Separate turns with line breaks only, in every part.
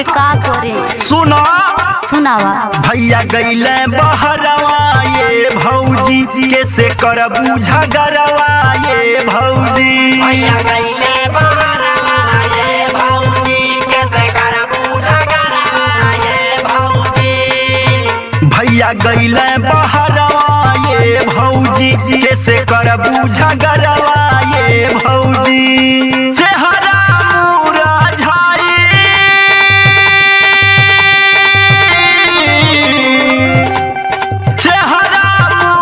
अरे का करे
सुना
सुनावा।
भैया गईले बहरवा ये भौजी कैसे करबू झगड़वा ये भौजी।
भैया गईले बहरवा ये भौजी कैसे करबू झगड़वा ये भौजी।
भैया गईले बहरवा ये भौजी कैसे करबू झगड़वा ये भौजी। चेहरा मुरझाई चेहरा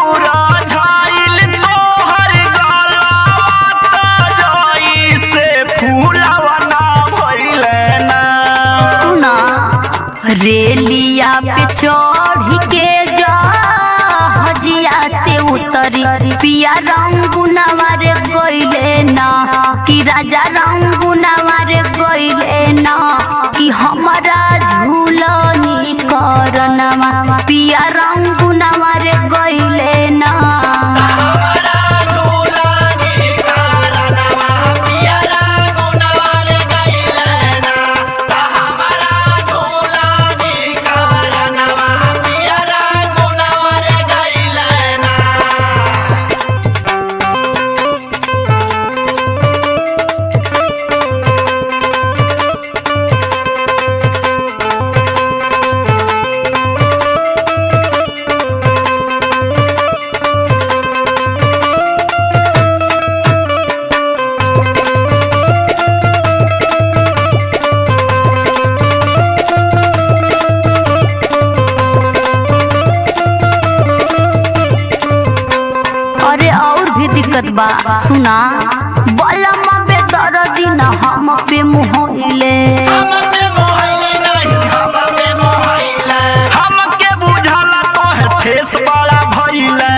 मुरझाइल तोहर गलवा जाई से फूलवा ना भइले ना।
सुना रेलिया पे चढ़ के जा हजिया से उतरी पिया रंगुनवा रे गइले ना कि राजा रंगुनवा रे गइले ना कि हमारा झूलनी करनवा पिया रंगुनवा रे गइले ना। अरे और भी दिक्कत बा सुना बलमा पे दर्दी न हम पे मुहले
हमके बुझाला तोहे ठेस बड़ा भइले।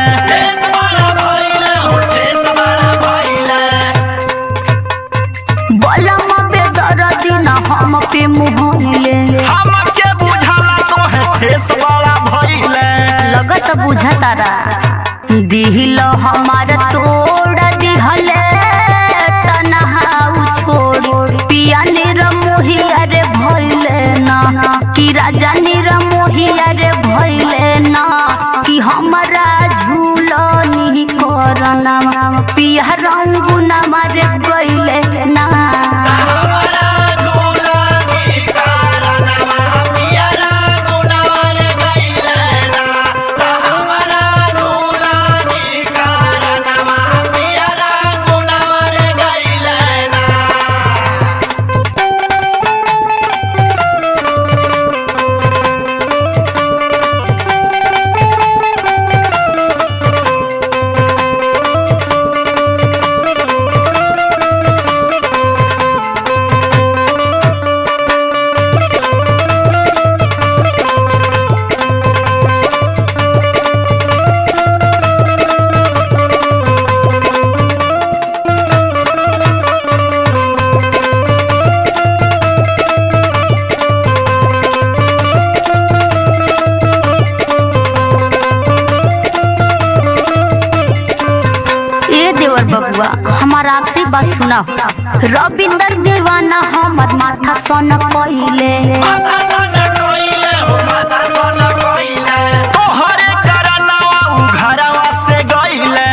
बलमा पे दर्दी न हम पे मुहले
हमके बुझाला तोहे ठेस बड़ा भइले।
लगत बुझतारा दिल हमार तोड़ दिहले तनहा छोड़ पिया निरमोहिया रे भइले ना कि राजा निरमोहिया रे भइले ना कि हमारा झूलनी करनवा पिया रंगुनवा रे गइले ना। बबुआ हमारा आखिरी बात सुना रविंदर दीवाना हमर माथा सन कइले
तोहरे करनवा उ घरवा से गइले।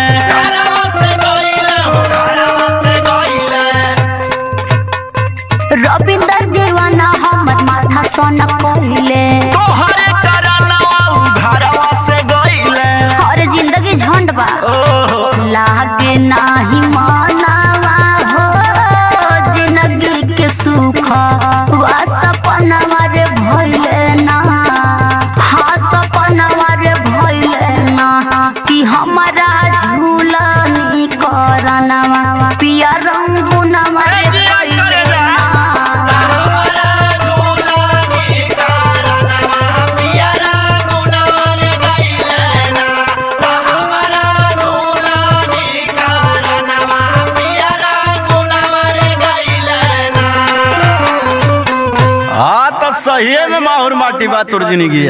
रविंदर दीवाना हमर माथा सन कइले
तोहरे करनवा उ घरवा से गइले।
और जिंदगी झंड बा लागे नाही मानवा हो जिंदगी के सुख वा सपनवा रे भइले ना। हाँ सपनवा रे भइले ना कि हमारा झूलनी करनवा पिया रंगुनवा रे भइले ना।
हाँ तो सही में माहौर माटी बात तुर जिंदगी।